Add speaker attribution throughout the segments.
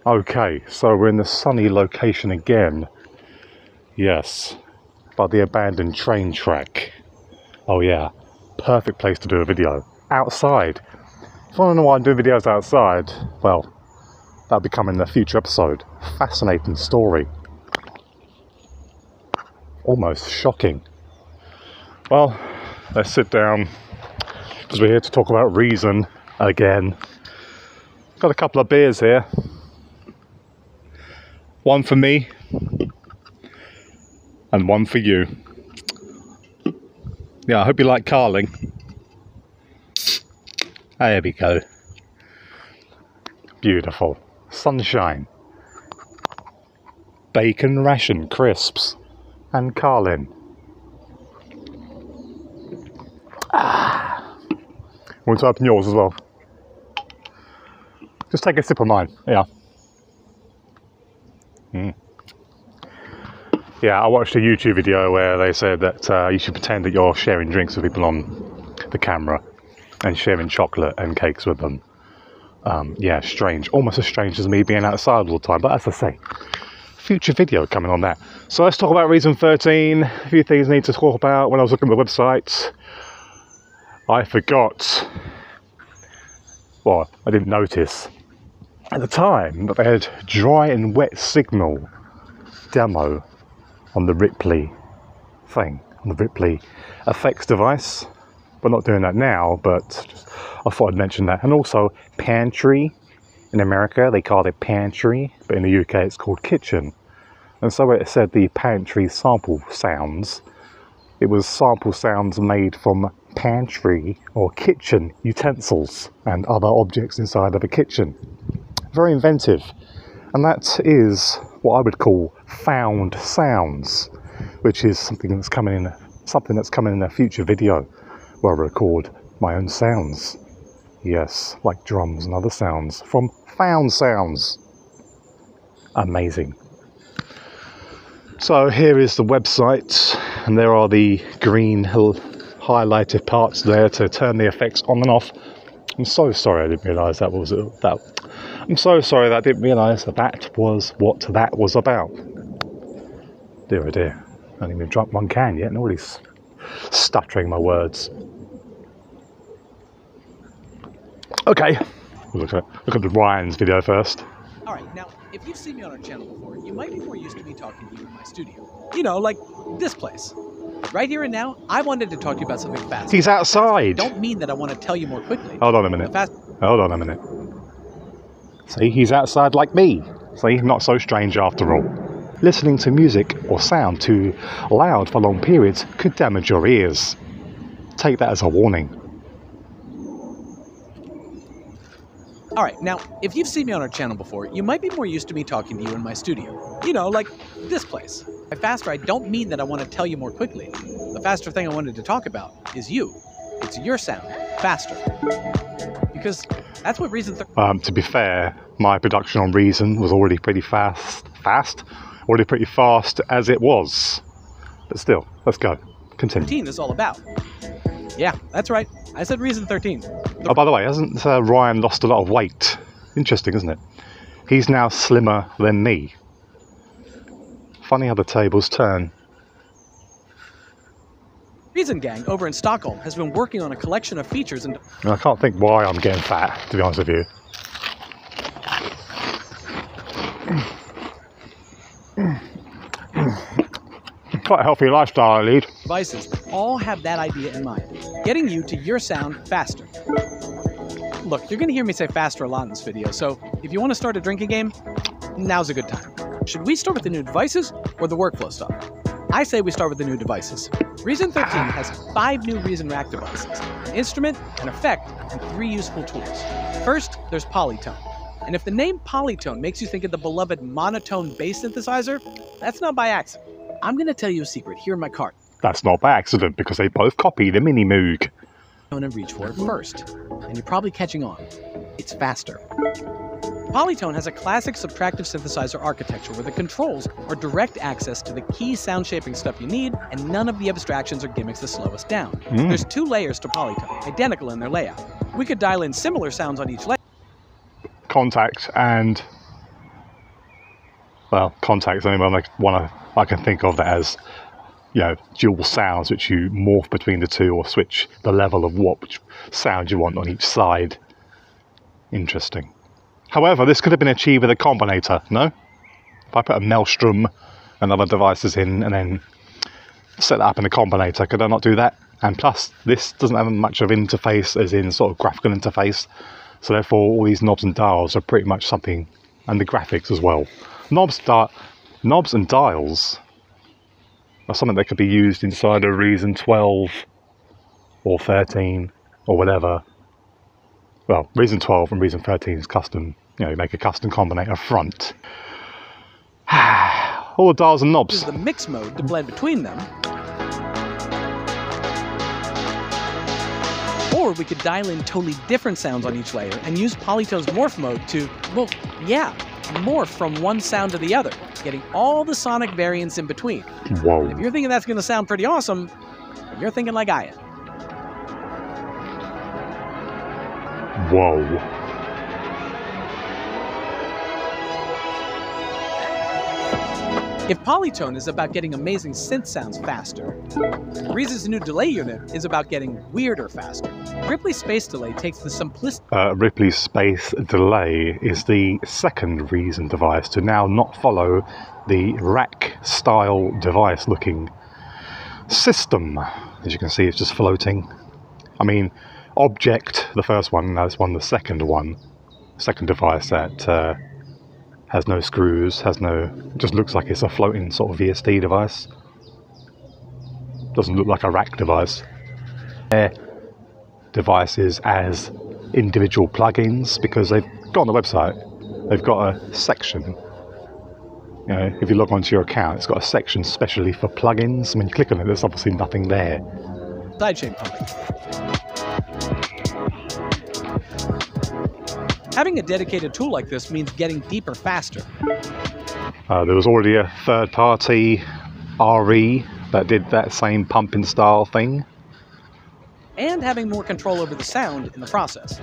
Speaker 1: Okay, so we're in the sunny location again. Yes, by the abandoned train track. Oh yeah, perfect place to do a video. Outside. If you want to know why I'm doing videos outside, well, that'll be coming in a future episode. Fascinating story. Almost shocking. Well, let's sit down, because we're here to talk about reason again. Got a couple of beers here. One for me, and one for you. Yeah, I hope you like Carling. There we go. Beautiful. Sunshine. Bacon ration crisps. And Carling. Want to open yours as well? Just take a sip of mine. Yeah. Yeah, I watched a YouTube video where they said that you should pretend that you're sharing drinks with people on the camera and sharing chocolate and cakes with them. Yeah, strange. Almost as strange as me being outside all the time. But as I say, future video coming on that. So let's talk about Reason 13. A few things I need to talk about. When I was looking at the website, I forgot. Well, I didn't notice at the time that they had dry and wet signal demo on the Ripley thing, on the Ripley effects device. We're not doing that now, but I thought I'd mention that. And also pantry. In America they call it pantry, but in the UK it's called kitchen. And so it said the pantry sample sounds. It was sample sounds made from pantry or kitchen utensils and other objects inside of a kitchen. Very inventive. And that is what I would call found sounds, which is something that's coming in a future video where I record my own sounds. Yes, like drums and other sounds from found sounds. Amazing. So here is the website, and there are the green highlighted parts there to turn the effects on and off. I'm so sorry I didn't realise that was that. I'm so sorry that I didn't realise that was what that was about. Dear oh dear, I haven't even drunk one can yet and already stuttering my words. Okay, look at the Ryan's video first.
Speaker 2: Alright, now, if you've seen me on our channel before, you might be more used to me talking to you in my studio. You know, like this place. Right here and now, I wanted to talk to you about something fast.
Speaker 1: He's outside!
Speaker 2: Don't mean that I want to tell you more quickly.
Speaker 1: Hold on a minute. Hold on a minute. See, he's outside like me. See, not so strange after all. Listening to music or sound too loud for long periods could damage your ears. Take that as a warning.
Speaker 2: Alright, now, if you've seen me on our channel before, you might be more used to me talking to you in my studio. You know, like this place. By faster, I don't mean that I want to tell you more quickly. The faster thing I wanted to talk about is you. It's your sound. Faster. Because that's what Reason...
Speaker 1: To be fair, my production on Reason was already pretty fast? Already pretty fast as it was. But still, let's go. Continue.
Speaker 2: 13 is all about. Yeah, that's right. I said Reason 13.
Speaker 1: Oh, by the way, hasn't Ryan lost a lot of weight? Interesting, isn't it? He's now slimmer than me. Funny how the tables turn.
Speaker 2: Reason Gang over in Stockholm has been working on a collection of features and...
Speaker 1: I can't think why I'm getting fat, to be honest with you. Quite a healthy lifestyle I lead.
Speaker 2: Devices all have that idea in mind. Getting you to your sound faster. Look, you're going to hear me say faster a lot in this video, so if you want to start a drinking game, now's a good time. Should we start with the new devices or the workflow stuff? I say we start with the new devices. Reason 13 has 5 new Reason Rack devices, an instrument, an effect, and 3 useful tools. First, there's Polytone. And if the name Polytone makes you think of the beloved monotone bass synthesizer, that's not by accident. I'm going to tell you a secret here in my cart.
Speaker 1: That's not by accident, because they both copy the Mini Moog.
Speaker 2: And reach for it first, and you're probably catching on. It's faster. Polytone has a classic subtractive synthesizer architecture where the controls are direct access to the key sound shaping stuff you need, and none of the abstractions or gimmicks that slow us down. There's 2 layers to Polytone, identical in their layout. We could dial in similar sounds on each layer.
Speaker 1: Contact and well, Contact's the only one I can think of that has, you know, dual sounds which you morph between the two or switch the level of what sound you want on each side. Interesting. However, this could have been achieved with a combinator, no? If I put a Maelstrom and other devices in and then set that up in a combinator, could I not do that? And plus, this doesn't have much of interface as in sort of graphical interface, so therefore all these knobs and dials are pretty much something, and the graphics as well. Knobs and dials are something that could be used inside a Reason 12 or 13 or whatever. Well, Reason 12 and Reason 13 is custom. You know, you make a custom combinator front. All the dials and knobs.
Speaker 2: Use the mix mode to blend between them. Or we could dial in totally different sounds on each layer and use Polytone's morph mode to, well, yeah, morph from one sound to the other, getting all the sonic variants in between.
Speaker 1: Whoa.
Speaker 2: And if you're thinking that's going to sound pretty awesome, you're thinking like I am.
Speaker 1: Whoa.
Speaker 2: If Polytone is about getting amazing synth sounds faster, Reason's new delay unit is about getting weirder faster. Ripley Space Delay takes the simplistic...
Speaker 1: Ripley Space Delay is the second Reason device to now not follow the rack-style device-looking system. As you can see, it's just floating. I mean, Object, the first one, now this one, the second device that has no screws, just looks like it's a floating sort of VST device. Doesn't look like a rack device. Devices as individual plugins, because they've got on the website, they've got a section. You know, if you log onto your account, it's got a section specially for plugins. When you click on it, there's obviously nothing there.
Speaker 2: Sidechain pumping. Having a dedicated tool like this means getting deeper faster.
Speaker 1: There was already a third-party RE that did that same pumping style thing.
Speaker 2: And having more control over the sound in the process.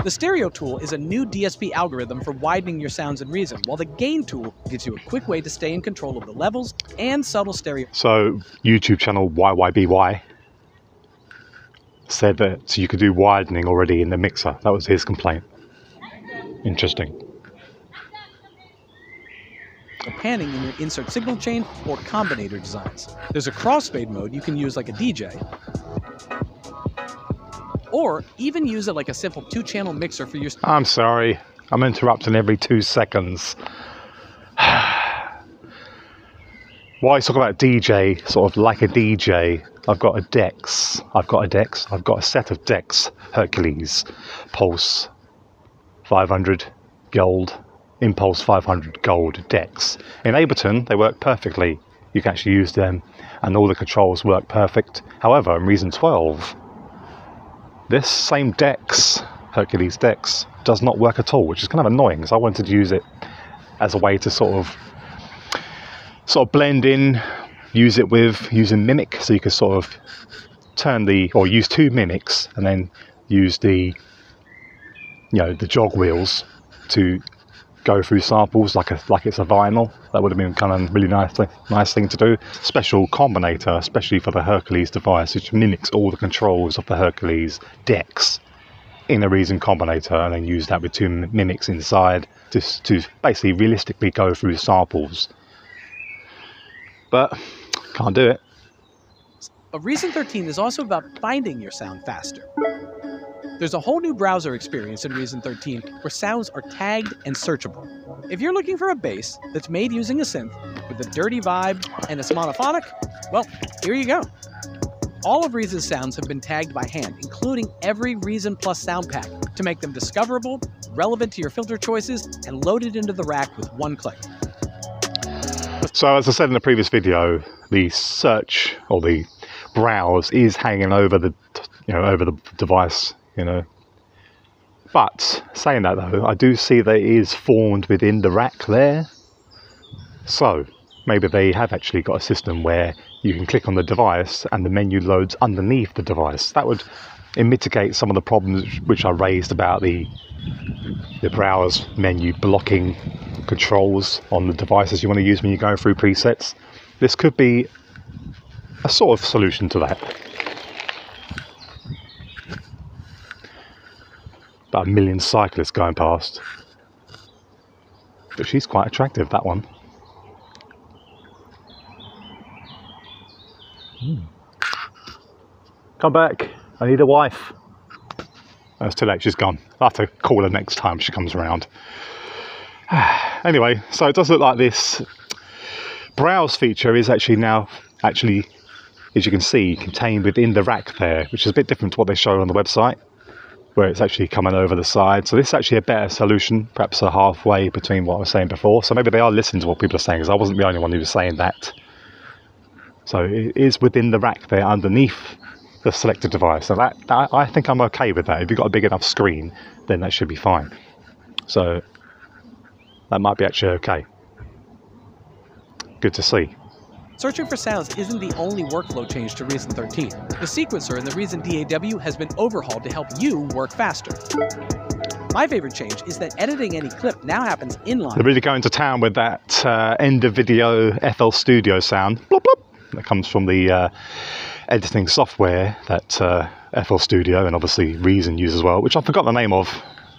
Speaker 2: The stereo tool is a new DSP algorithm for widening your sounds in Reason, while the gain tool gives you a quick way to stay in control of the levels and subtle stereo.
Speaker 1: So, YouTube channel YYBY said that you could do widening already in the mixer. That was his complaint. Interesting.
Speaker 2: Panning in your insert signal chain or combinator designs. There's a crossfade mode you can use like a DJ. Or even use it like a simple 2-channel mixer for your...
Speaker 1: I'm sorry. I'm interrupting every 2 seconds. Why you talk about DJ, sort of like a DJ, I've got a Dex. I've got a set of Dex Hercules Pulse 500 Gold, Impulse 500 Gold Dex. In Ableton, they work perfectly. You can actually use them, and all the controls work perfect. However, in Reason 12, this same Dex, Hercules Dex, does not work at all, which is kind of annoying, because I wanted to use it as a way to sort of blend in, use it with using Mimic, so you could sort of use 2 mimics and then use the jog wheels to go through samples like it's a vinyl. That would have been kind of really nice thing to do. Special combinator, especially for the Hercules device, which mimics all the controls of the Hercules Dex in a Reason combinator, and then use that with 2 mimics inside to basically realistically go through samples. But can't do it.
Speaker 2: Reason 13 is also about finding your sound faster. There's a whole new browser experience in Reason 13 where sounds are tagged and searchable. If you're looking for a bass that's made using a synth with a dirty vibe and it's monophonic, well, here you go. All of Reason's sounds have been tagged by hand, including every Reason Plus sound pack, to make them discoverable, relevant to your filter choices, and loaded into the rack with one click.
Speaker 1: So, as I said in the previous video, the search or the browse is hanging over the device, But saying that though, I do see that it is formed within the rack there. So maybe they have actually got a system where you can click on the device and the menu loads underneath the device. That would it mitigates some of the problems which are raised about the browse menu blocking controls on the devices you want to use when you're going through presets. This could be a sort of solution to that. About 1 million cyclists going past. But she's quite attractive, that one. Come back, I need a wife. It's too late, she's gone. I'll have to call her next time she comes around. Anyway, so it does look like this browse feature is actually now, as you can see, contained within the rack there, which is a bit different to what they show on the website, where it's actually coming over the side. So this is actually a better solution, perhaps a halfway between what I was saying before. So maybe they are listening to what people are saying, because I wasn't the only one who was saying that. So it is within the rack there underneath the selected device. So that I think I'm okay with that. If you've got a big enough screen, then that should be fine. So that might be actually okay. Good to see.
Speaker 2: Searching for sounds isn't the only workflow change to Reason 13. The sequencer in the Reason DAW has been overhauled to help you work faster. My favorite change is that editing any clip now happens inline.
Speaker 1: They're really going to town with that end of video FL Studio sound. Blop, blop. That comes from the editing software that FL Studio and obviously Reason use as well, which I forgot the name of.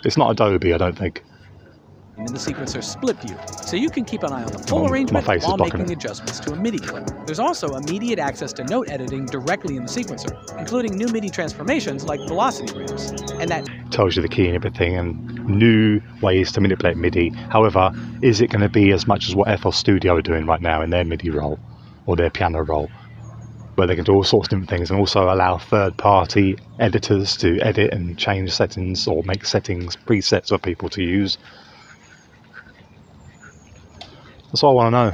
Speaker 1: It's not Adobe, I don't think.
Speaker 2: In the sequencer split view, so you can keep an eye on the full arrangement while making adjustments to a MIDI clip. There's also immediate access to note editing directly in the sequencer, including new MIDI transformations like velocity ramps. And that
Speaker 1: tells you the key and everything, and new ways to manipulate MIDI. However, is it going to be as much as what FL Studio are doing right now in their MIDI roll or their piano roll, where they can do all sorts of different things and also allow third-party editors to edit and change settings or make settings, presets for people to use? That's all I want to know.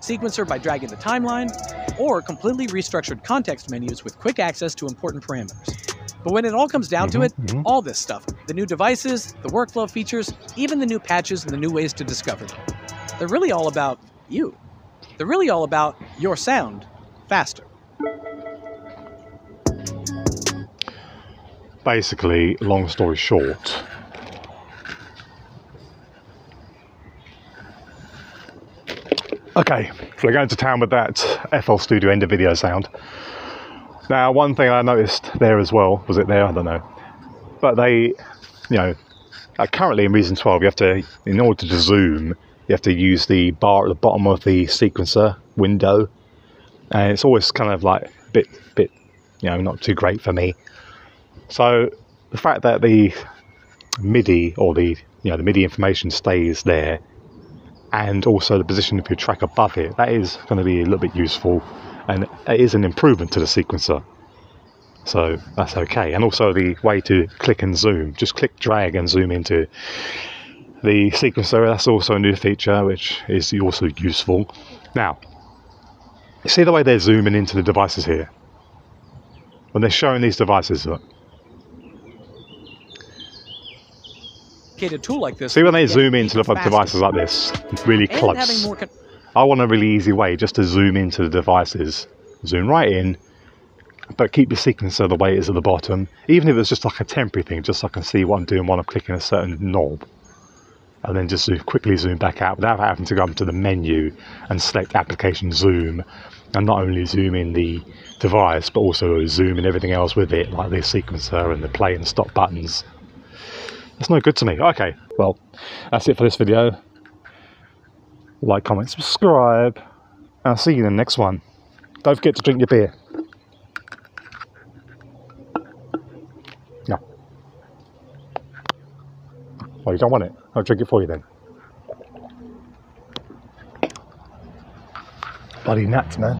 Speaker 2: Sequencer by dragging the timeline, or completely restructured context menus with quick access to important parameters. But when it all comes down to it, all this stuff, the new devices, the workflow features, even the new patches and the new ways to discover them, they're really all about you. They're really all about your sound faster.
Speaker 1: Basically, long story short, okay, so we're going to town with that FL Studio end of video sound. Now, one thing I noticed there as well, was it there? I don't know. But they, currently in Reason 12, you have to, in order to zoom, you have to use the bar at the bottom of the sequencer window. And it's always kind of like a bit, not too great for me. So the fact that the MIDI or the MIDI information stays there, and also the position of your track above it, that is going to be a little bit useful, and it is an improvement to the sequencer, so that's okay. And also the way to click and zoom, just click, drag and zoom into the sequencer, that's also a new feature which is also useful. Now, you see the way they're zooming into the devices here? When they're showing these devices, look.
Speaker 2: A tool like this,
Speaker 1: see when they zoom into the devices like this, really close. I want a really easy way just to zoom into the devices, zoom right in, but keep the sequencer the way it is at the bottom, even if it's just like a temporary thing, just so I can see what I'm doing while I'm clicking a certain knob, and then just quickly zoom back out without having to go up to the menu and select application zoom, and not only zoom in the device but also zoom in everything else with it, like the sequencer and the play and stop buttons. That's no good to me. Okay, well, that's it for this video. Like, comment, subscribe, and I'll see you in the next one. Don't forget to drink your beer. No. Well, you don't want it? I'll drink it for you then. Bloody nuts, man.